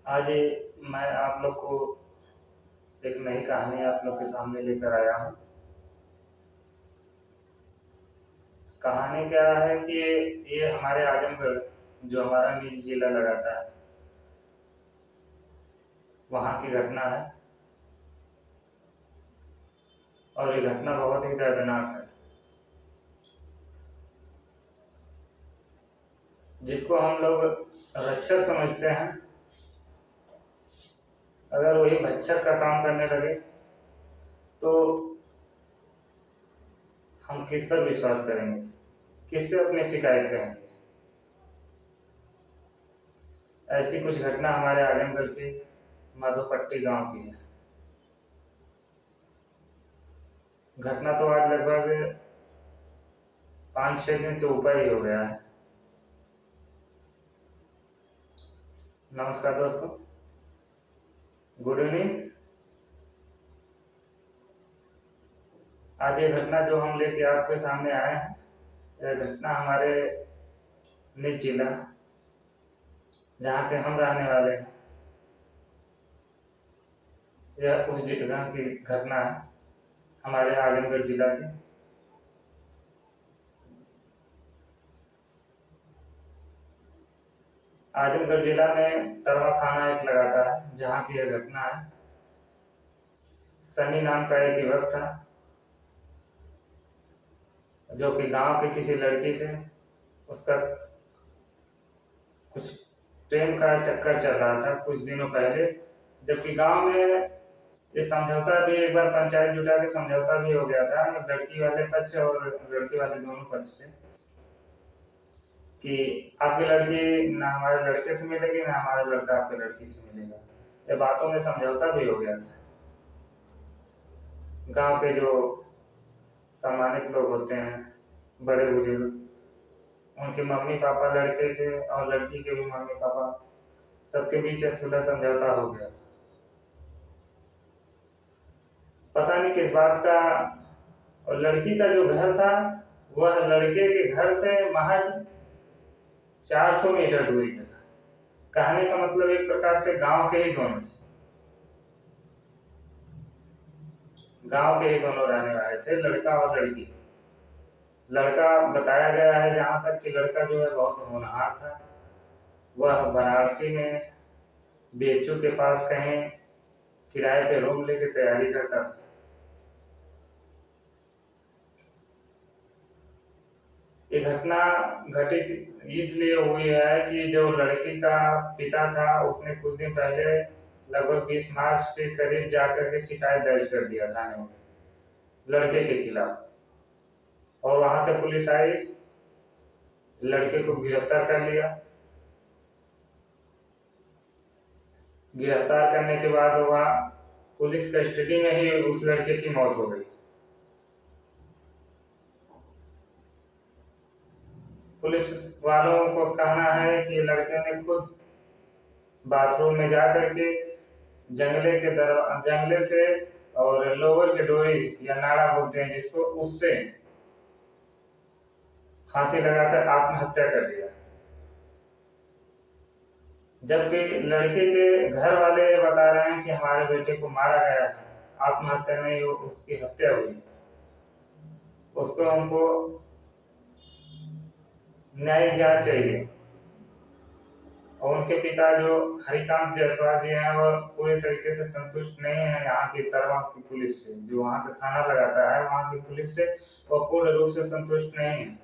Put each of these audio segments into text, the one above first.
आज मैं आप लोग को एक नई कहानी आप लोग के सामने लेकर आया हूँ। कहानी क्या है कि ये हमारे आजमगढ़ जो हमारा निज जिला लगाता है वहाँ की घटना है और ये घटना बहुत ही दर्दनाक है जिसको हम लोग रक्षक समझते हैं। अगर वही भक्षक का काम करने लगे तो हम किस पर विश्वास करेंगे, किससे अपनी शिकायत करेंगे। ऐसी कुछ घटना हमारे आजमगढ़ के माधोपट्टी गांव की है। घटना तो आज लगभग 5-6 दिन से ऊपर ही हो गया है। नमस्कार दोस्तों, गुड इवनिंग। आज ये घटना जो हम लेके आपके सामने आए हैं, यह घटना हमारे निज जिला जहाँ के हम रहने वाले हैं, यह उस जगह की घटना है हमारे आजमगढ़ जिला की। आजमगढ़ जिला में तरवा थाना एक लगाता है जहाँ की यह घटना है। सनी नाम का एक युवक था जो कि गांव की किसी लड़की से उसका कुछ प्रेम का चक्कर चल रहा था कुछ दिनों पहले, जबकि गांव में ये समझौता भी एक बार पंचायत जुटा के समझौता भी हो गया था लड़की वाले पक्ष और लड़के वाले दोनों पक्ष से कि आपकी लड़की ना हमारे लड़के से मिलेगी ना हमारा लड़का आपके लड़की से मिलेगा। ये बातों में समझौता भी हो गया था। गांव के जो सम्मानित लोग होते हैं, बड़े बुजुर्ग, उनके मम्मी पापा, लड़के के और लड़की के भी मम्मी पापा, सबके बीच सुलह समझौता हो गया था। पता नहीं किस बात का। और लड़की का जो घर था वह लड़के के घर से महज 400 मीटर दूरी पे था। कहने का मतलब एक प्रकार से गांव के ही दोनों थे, गांव के ही दोनों रहने वाले थे, लड़का और लड़की। लड़का बताया गया है जहां तक कि लड़का जो है बहुत होनहार था। वह वाराणसी में बीएचयू के पास कहीं किराए पे रूम लेके तैयारी करता था। ये घटना घटित इसलिए हुई है कि जो लड़की का पिता था उसने कुछ दिन पहले लगभग 20 मार्च के करीब जाकर के शिकायत दर्ज कर दिया थाने में लड़के के खिलाफ, और वहां से पुलिस आई, लड़के को गिरफ्तार कर लिया। गिरफ्तार करने के बाद वह पुलिस कस्टडी में ही उस लड़के की मौत हो गई। पुलिस वालों को कहना है कि लड़के ने खुद बाथरूम में जा करके जंगले से और लोवर के डोरी या नाड़ा बोलते हैं जिसको, उससे फांसी लगाकर आत्महत्या कर लिया। जबकि लड़के के घर वाले बता रहे हैं कि हमारे बेटे को मारा गया है, आत्महत्या नहीं, उसकी हत्या हुई। उसको हमको न्यायिक जांच चाहिए। और उनके पिता जो हरिकांत जायसवाल जी हैं वह पूरे तरीके से संतुष्ट नहीं है यहाँ की तरवा की पुलिस से, जो वहाँ का थाना लगाता है वहाँ की पुलिस से वह पूर्ण रूप से संतुष्ट नहीं है।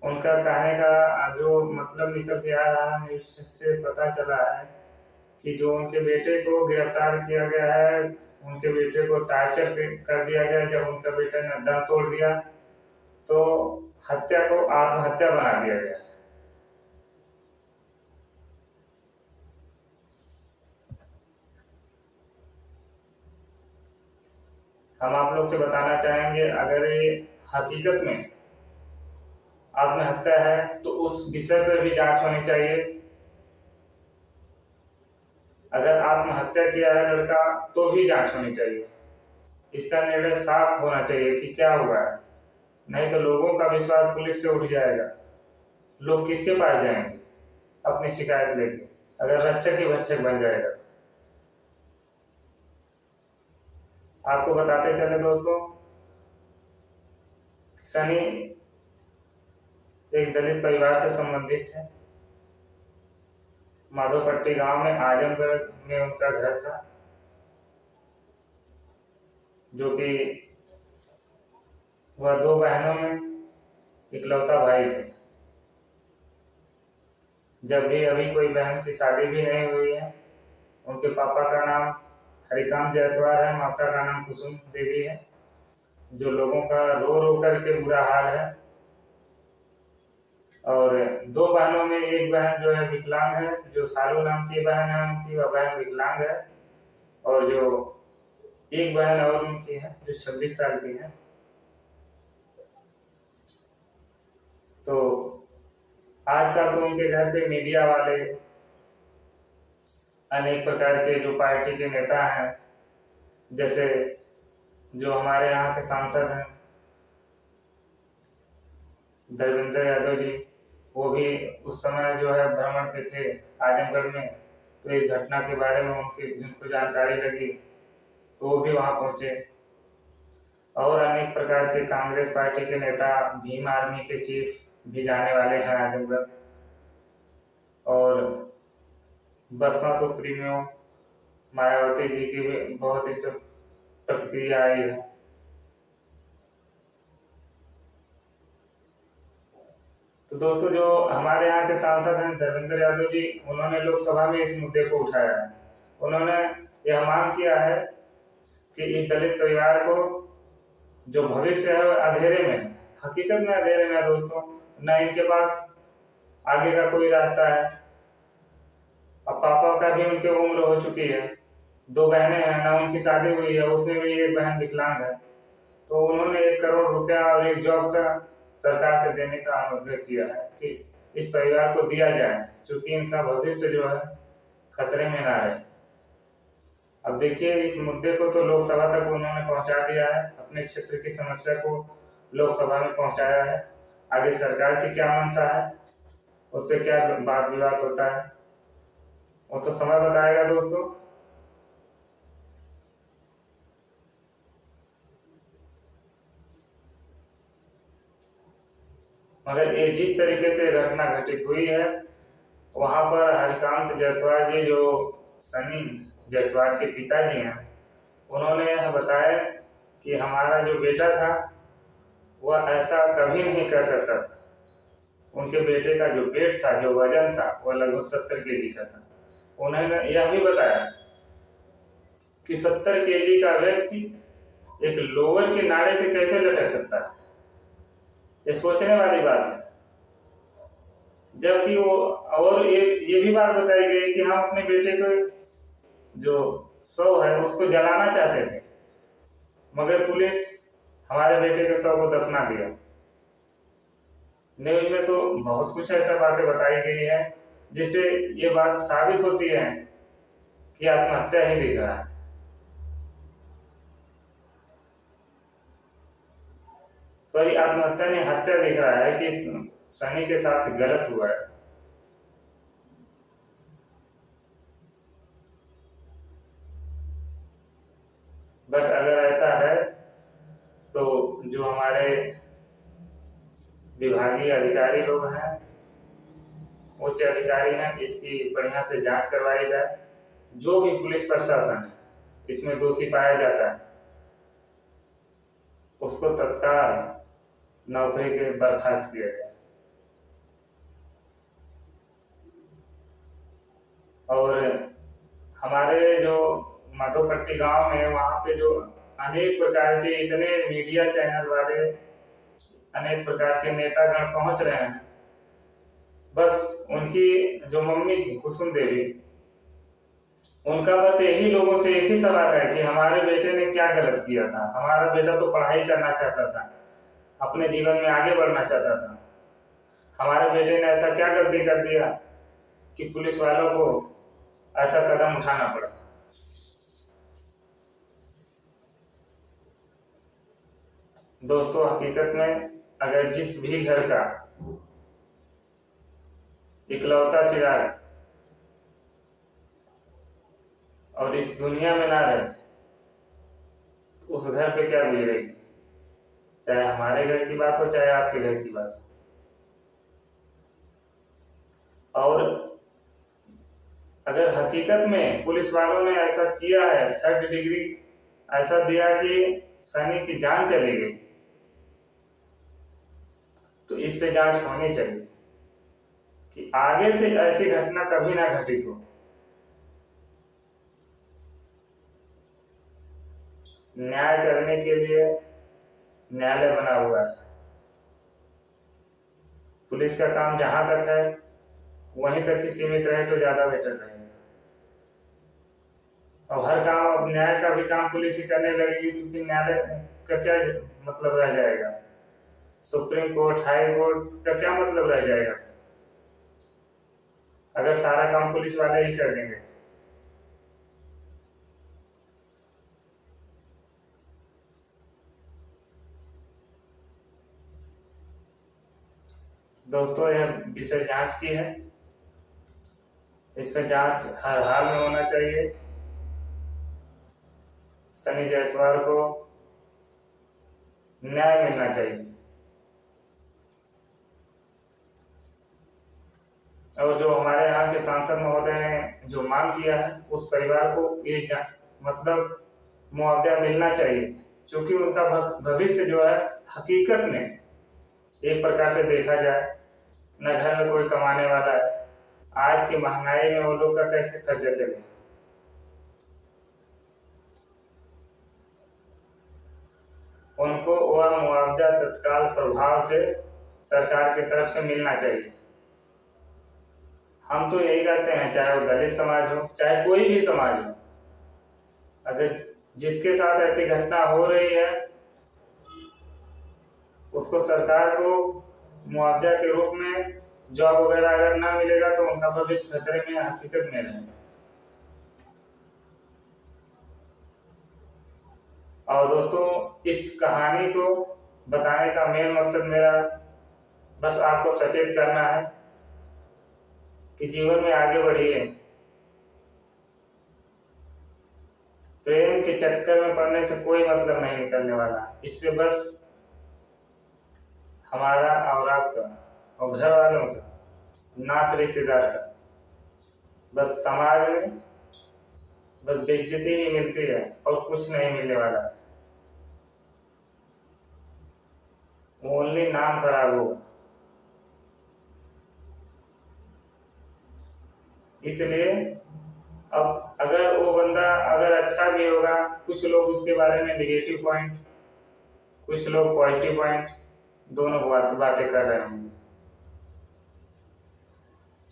उनका कहने का जो मतलब निकल के आ रहा है, इससे पता चला है कि जो उनके बेटे को गिरफ्तार किया गया है, उनके बेटे को टार्चर कर दिया गया। जब उनका बेटे ने दम तोड़ दिया तो हत्या को आत्महत्या बना दिया गया। हम आप लोग से बताना चाहेंगे, अगर ये हकीकत में आत्महत्या है तो उस विषय पर भी जांच होनी चाहिए। अगर आत्महत्या किया है लड़का तो भी जांच होनी चाहिए। इसका निर्णय साफ होना चाहिए कि क्या हुआ है, नहीं तो लोगों का विश्वास पुलिस से उठ जाएगा। लोग किसके पास जाएंगे अपनी शिकायत लेके, अगर रक्षक ही भक्षक बन जाएगा तो। आपको बताते चले दोस्तों, सनी एक दलित परिवार से संबंधित है। माधोपट्टी गांव में आजमगढ़ में उनका घर था, जो कि वह 2 बहनों में इकलौता भाई थे। जब भी अभी कोई बहन की शादी भी नहीं हुई है। उनके पापा का नाम हरिकांत जायसवाल है, माता का नाम कुसुम देवी है, जो लोगों का रो रो करके बुरा हाल है। और 2 बहनों में एक बहन जो है विकलांग है, जो सालू नाम की बहन है उनकी, वह बहन विकलांग है। और जो एक बहन और उनकी है जो 26 साल की है। तो आजकल तो उनके घर पे मीडिया वाले, अनेक प्रकार के जो पार्टी के नेता हैं, जैसे जो हमारे यहाँ के सांसद हैं धर्मेंद्र यादव जी, वो भी उस समय जो है भ्रमण पे थे आजमगढ़ में। तो इस घटना के बारे में उनकी जिनको जानकारी लगी तो वो भी वहाँ पहुँचे। और अनेक प्रकार के कांग्रेस पार्टी के नेता, भीम आर्मी के चीफ भी जाने वाले हैं आजमगढ़। और बसपा सुप्रीमो मायावती जी की भी बहुत ही प्रतिक्रिया आई है। तो दोस्तों, जो हमारे यहाँ के सांसद हैं धर्मेंद्र यादव जी, उन्होंने लोकसभा में इस मुद्दे को उठाया है। उन्होंने यह मांग किया है कि इस दलित परिवार को जो भविष्य है अंधेरे में, हकीकत में अंधेरे में दोस्तों, न इनके पास आगे का कोई रास्ता है। अब पापा का भी उनकी उम्र हो चुकी है, 2 बहनें हैं, ना उनकी शादी हुई है, उसमें भी एक बहन विकलांग है। तो उन्होंने 1 करोड़ रुपया और एक जॉब का सरकार से देने का अनुरोध किया है कि इस परिवार को दिया जाए, क्योंकि इनका भविष्य जो है खतरे में ना रहे। अब देखिए, इस मुद्दे को तो लोकसभा तक उन्होंने पहुंचा दिया है, अपने क्षेत्र की समस्या को लोकसभा में पहुंचाया है। आगे सरकार की क्या मंशा है, उस पर क्या वाद विवाद होता है, वो तो समय बताएगा दोस्तों। मगर ये जिस तरीके से घटना घटित हुई है, वहां पर हरिकांत जायसवाल जी, जो सनी जायसवाल के पिताजी हैं, उन्होंने यह बताया कि हमारा जो बेटा था वह ऐसा कभी नहीं कर सकता था। उनके बेटे का जो वेट था, जो वजन था, वह लगभग 70 केजी का था। उन्होंने यह भी बताया कि 70 केजी का व्यक्ति एक लोवर के नाड़े से कैसे लटक सकता है, ये सोचने वाली बात है। जबकि वो, और ये भी बात बताई गई कि हम अपने बेटे को जो शव है उसको जलाना चाहते थे, मगर पुलिस हमारे बेटे के शव को दफना दिया। न्यूज में तो बहुत कुछ ऐसा बातें बताई गई है जिससे ये बात साबित होती है कि आत्महत्या ही दिख रहा है। सॉरी, आत्महत्या नहीं, हत्या दिख रहा है कि सनी के साथ गलत हुआ है। बट अगर ऐसा है तो जो हमारे विभागीय अधिकारी लोग हैं, उच्च अधिकारी हैं, इसकी बढ़िया से जांच करवाई जाए। जो भी पुलिस प्रशासन है इसमें दोषी पाया जाता है, उसको तत्काल नौकरी के बर्खास्त किया जाए। और हमारे जो माधोपट्टी गांव में, वहाँ पे जो अनेक प्रकार के इतने मीडिया चैनल वाले, अनेक प्रकार के नेतागण पहुंच रहे हैं। बस उनकी जो मम्मी थी कुसुम देवी, उनका बस यही लोगों से एक ही सवाल है कि हमारे बेटे ने क्या गलत किया था। हमारा बेटा तो पढ़ाई करना चाहता था, अपने जीवन में आगे बढ़ना चाहता था, हमारे बेटे ने ऐसा क्या गलती कर दिया कि पुलिस वालों को ऐसा कदम उठाना पड़ा। दोस्तों, हकीकत में अगर जिस भी घर का इकलौता चिराग और इस दुनिया में ना रहे तो उस घर पे क्या गुजरेगी, चाहे हमारे घर की बात हो चाहे आपके घर की बात हो। और अगर हकीकत में पुलिस वालों ने ऐसा किया है, 3rd डिग्री ऐसा दिया कि सनी की जान चली गई, तो इस पे जांच होनी चाहिए कि आगे से ऐसी घटना कभी ना घटित हो। न्याय करने के लिए न्यायालय बना हुआ है। पुलिस का काम जहां तक है वहीं तक ही सीमित रहे तो ज्यादा बेटर रहेगा। और हर काम, अब न्याय का भी काम पुलिस ही करने लगेगी तो फिर न्यायालय का क्या मतलब रह जाएगा, सुप्रीम कोर्ट हाई कोर्ट का क्या मतलब रह जाएगा अगर सारा काम पुलिस वाले ही कर देंगे। दोस्तों, यह विषय जांच की है, इस पर जांच हर हाल में होना चाहिए। सनी जायसवाल को न्याय मिलना चाहिए। और जो हमारे यहाँ के सांसद महोदय ने जो मांग किया है उस परिवार को ये मतलब मुआवजा मिलना चाहिए, क्योंकि उनका भविष्य जो है हकीकत में एक प्रकार से देखा जाए न घर में कोई कमाने वाला है, आज की महंगाई में वो लोग का कैसे खर्चा चले। उनको वह मुआवजा तत्काल प्रभाव से सरकार की तरफ से मिलना चाहिए। हम तो यही कहते हैं, चाहे वो दलित समाज हो चाहे कोई भी समाज हो, अगर जिसके साथ ऐसी घटना हो रही है उसको सरकार को मुआवजा के रूप में जॉब वगैरह अगर ना मिलेगा तो उनका भविष्य खतरे में हकीकत में रहेगा। और दोस्तों, इस कहानी को बताने का मेन मकसद मेरा बस आपको सचेत करना है कि जीवन में आगे बढ़िए, प्रेम के चक्कर में पड़ने से कोई मतलब नहीं निकलने वाला। इससे बस हमारा और आपका और घर वालों का, नात रिश्तेदार का, बस समाज में बस बेइज्जती ही मिलती है और कुछ नहीं मिलने वाला। ओनली नाम खराब होगा। इसलिए अब अगर वो बंदा अगर अच्छा भी होगा, कुछ लोग उसके बारे में नेगेटिव पॉइंट, कुछ लोग पॉजिटिव पॉइंट, दोनों बातें कर रहे होंगे,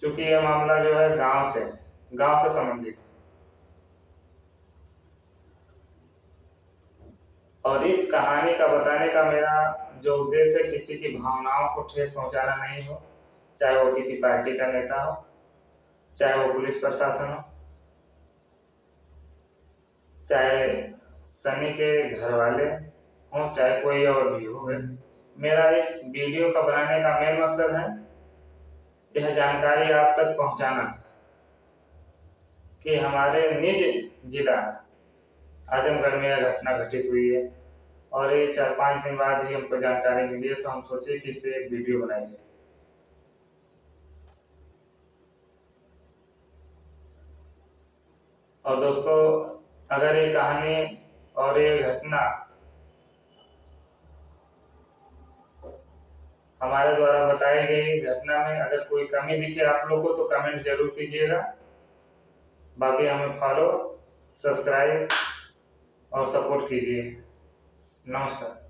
क्योंकि यह मामला जो है गांव से संबंधित। और इस कहानी का बताने का मेरा जो उद्देश्य है, किसी की भावनाओं को ठेस पहुंचाना नहीं हो, चाहे वो किसी पार्टी का नेता हो, चाहे वो पुलिस प्रशासन हो, चाहे सनी के घर वाले हो, चाहे कोई और भी हो। मेरा इस वीडियो का बनाने का मेन मकसद है यह जानकारी आप तक पहुंचाना कि हमारे निज जिला आजमगढ़ में यह घटना घटित हुई है और ये 4-5 दिन बाद ही हमको जानकारी मिली है, तो हम सोचे कि इस पे एक वीडियो बनाई जाए। और दोस्तों, अगर ये कहानी और ये घटना हमारे द्वारा बताई गई घटना में अगर कोई कमी दिखे आप लोग को तो कमेंट जरूर कीजिएगा। बाकी हमें फॉलो, सब्सक्राइब और सपोर्ट कीजिए। नमस्कार।